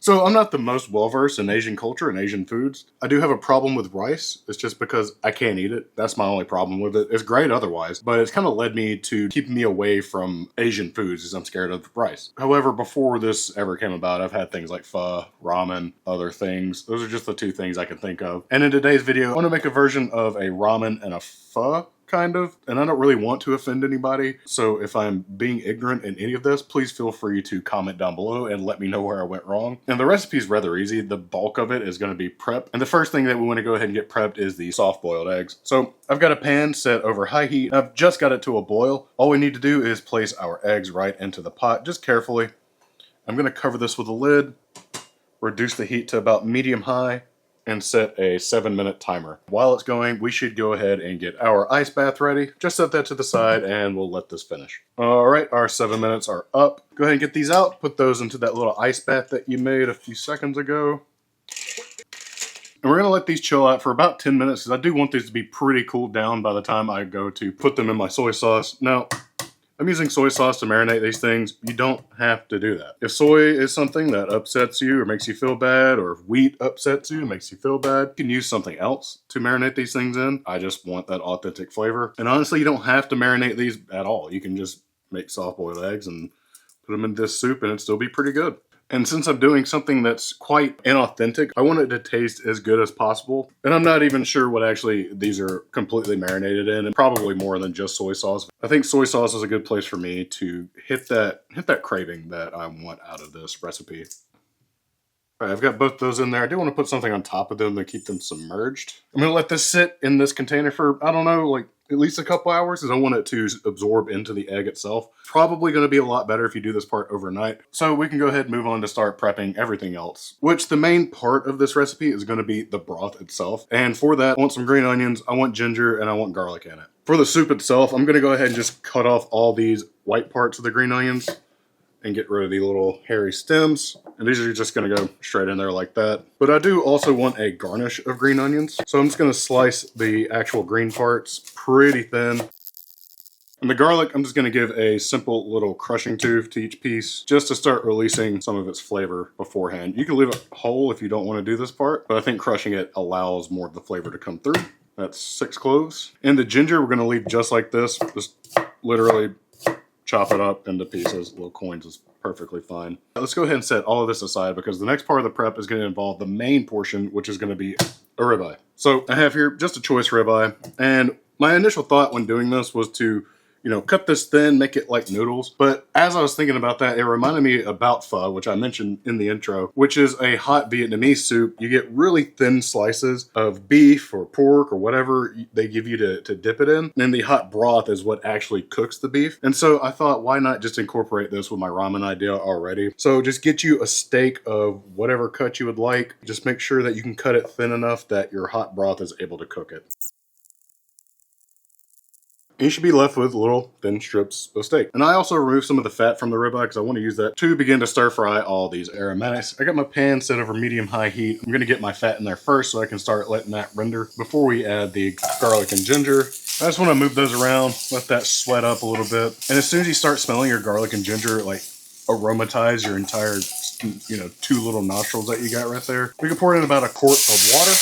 So I'm not the most well-versed in Asian culture and Asian foods. I do have a problem with rice. It's just because I can't eat it. That's my only problem with it. It's great otherwise, but it's kind of led me to keep me away from Asian foods because I'm scared of rice. However, before this ever came about, I've had things like pho, ramen, other things. Those are just the two things I can think of. And in today's video, I want to make a version of a ramen and a pho, kind of, and I don't really want to offend anybody, so if I'm being ignorant in any of this, please feel free to comment down below and let me know where I went wrong. And the recipe is rather easy. The bulk of it is going to be prep, and the first thing that we want to go ahead and get prepped is the soft-boiled eggs. So I've got a pan set over high heat. I've just got it to a boil. All we need to do is place our eggs right into the pot, just carefully. I'm going to cover this with a lid, reduce the heat to about medium-high, and set a 7-minute timer. While it's going, we should go ahead and get our ice bath ready. Just set that to the side and we'll let this finish. All right, our 7 minutes are up. Go ahead and get these out. Put those into that little ice bath that you made a few seconds ago. And we're gonna let these chill out for about 10 minutes because I do want these to be pretty cooled down by the time I go to put them in my soy sauce. Now, I'm using soy sauce to marinate these things. You don't have to do that. If soy is something that upsets you or makes you feel bad, or if wheat upsets you and makes you feel bad, you can use something else to marinate these things in. I just want that authentic flavor. And honestly, you don't have to marinate these at all. You can just make soft-boiled eggs and put them in this soup and it'd still be pretty good. And since I'm doing something that's quite inauthentic, I want it to taste as good as possible. And I'm not even sure what actually these are completely marinated in, and probably more than just soy sauce. I think soy sauce is a good place for me to hit that craving that I want out of this recipe. All right, I've got both those in there. I do want to put something on top of them to keep them submerged. I'm going to let this sit in this container for, I don't know, like at least a couple hours because I want it to absorb into the egg itself. Probably going to be a lot better if you do this part overnight. So we can go ahead and move on to start prepping everything else, which the main part of this recipe is going to be the broth itself. And for that, I want some green onions, I want ginger, and I want garlic in it. For the soup itself, I'm going to go ahead and just cut off all these white parts of the green onions and get rid of the little hairy stems. And these are just gonna go straight in there like that. But I do also want a garnish of green onions. So I'm just gonna slice the actual green parts pretty thin. And the garlic, I'm just gonna give a simple little crushing to each piece just to start releasing some of its flavor beforehand. You can leave it whole if you don't wanna do this part, but I think crushing it allows more of the flavor to come through. That's 6 cloves. And the ginger, we're gonna leave just like this, just literally chop it up into pieces. Little coins is perfectly fine. Let's go ahead and set all of this aside because the next part of the prep is going to involve the main portion, which is going to be a ribeye. So I have here just a choice ribeye, and my initial thought when doing this was to, you know, cut this thin, make it like noodles. But as I was thinking about that, it reminded me about pho, which I mentioned in the intro, which is a hot Vietnamese soup. You get really thin slices of beef or pork or whatever they give you to dip it in. And the hot broth is what actually cooks the beef. And so I thought, why not just incorporate this with my ramen idea already? So just get you a steak of whatever cut you would like. Just make sure that you can cut it thin enough that your hot broth is able to cook it. You should be left with little thin strips of steak. And I also removed some of the fat from the ribeye because I want to use that to begin to stir fry all these aromatics. I got my pan set over medium-high heat. I'm going to get my fat in there first so I can start letting that render before we add the garlic and ginger. I just want to move those around, let that sweat up a little bit. And as soon as you start smelling your garlic and ginger, like aromatize your entire, you know, 2 little nostrils that you got right there, we can pour in about 1 quart of water.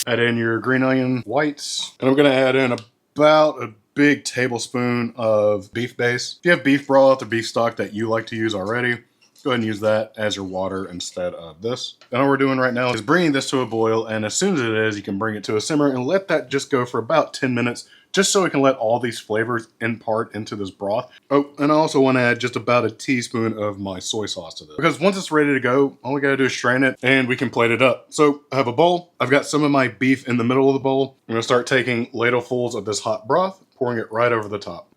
Add in your green onion whites. And I'm going to add in about a big tablespoon of beef base. If you have beef broth or beef stock that you like to use already, go ahead and use that as your water instead of this. And all we're doing right now is bringing this to a boil, and as soon as it is, you can bring it to a simmer and let that just go for about 10 minutes, just so we can let all these flavors impart into this broth. Oh, and I also want to add just about a teaspoon of my soy sauce to this, because once it's ready to go, all we gotta do is strain it and we can plate it up. So I have a bowl. I've got some of my beef in the middle of the bowl. I'm gonna start taking ladlefuls of this hot broth, pouring it right over the top.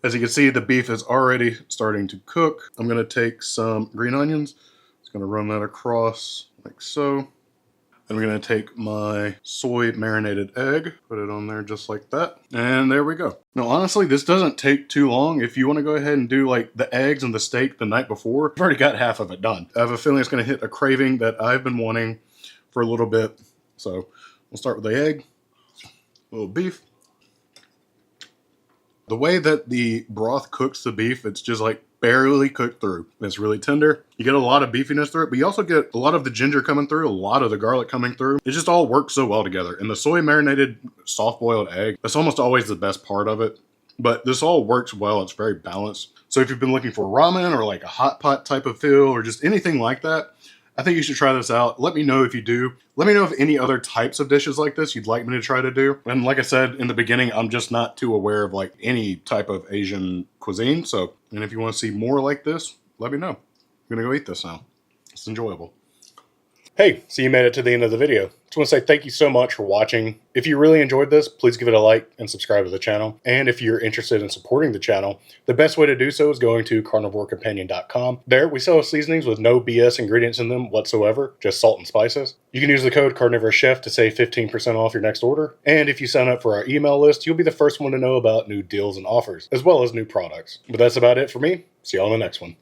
As you can see, the beef is already starting to cook. I'm gonna take some green onions. Just gonna run that across like so. Then we're gonna take my soy marinated egg, put it on there just like that. And there we go. Now, honestly, this doesn't take too long. If you wanna go ahead and do like the eggs and the steak the night before, I've already got half of it done. I have a feeling it's gonna hit a craving that I've been wanting for a little bit. So we'll start with the egg, a little beef. The way that the broth cooks the beef, it's just like barely cooked through. It's really tender. You get a lot of beefiness through it, but you also get a lot of the ginger coming through, a lot of the garlic coming through. It just all works so well together. And the soy marinated soft boiled egg, that's almost always the best part of it. But this all works well. It's very balanced. So if you've been looking for ramen or like a hot pot type of feel or just anything like that, I think you should try this out. Let me know if you do. Let me know if any other types of dishes like this you'd like me to try to do. And like I said in the beginning, I'm just not too aware of like any type of Asian cuisine. So, and if you want to see more like this, let me know. I'm gonna go eat this now. It's enjoyable. Hey, so you made it to the end of the video. Just want to say thank you so much for watching. If you really enjoyed this, please give it a like and subscribe to the channel. And if you're interested in supporting the channel, the best way to do so is going to CarnivoreCompanion.com. There, we sell seasonings with no BS ingredients in them whatsoever, just salt and spices. You can use the code CarnivorousChef to save 15% off your next order. And if you sign up for our email list, you'll be the first one to know about new deals and offers, as well as new products. But that's about it for me. See you on the next one.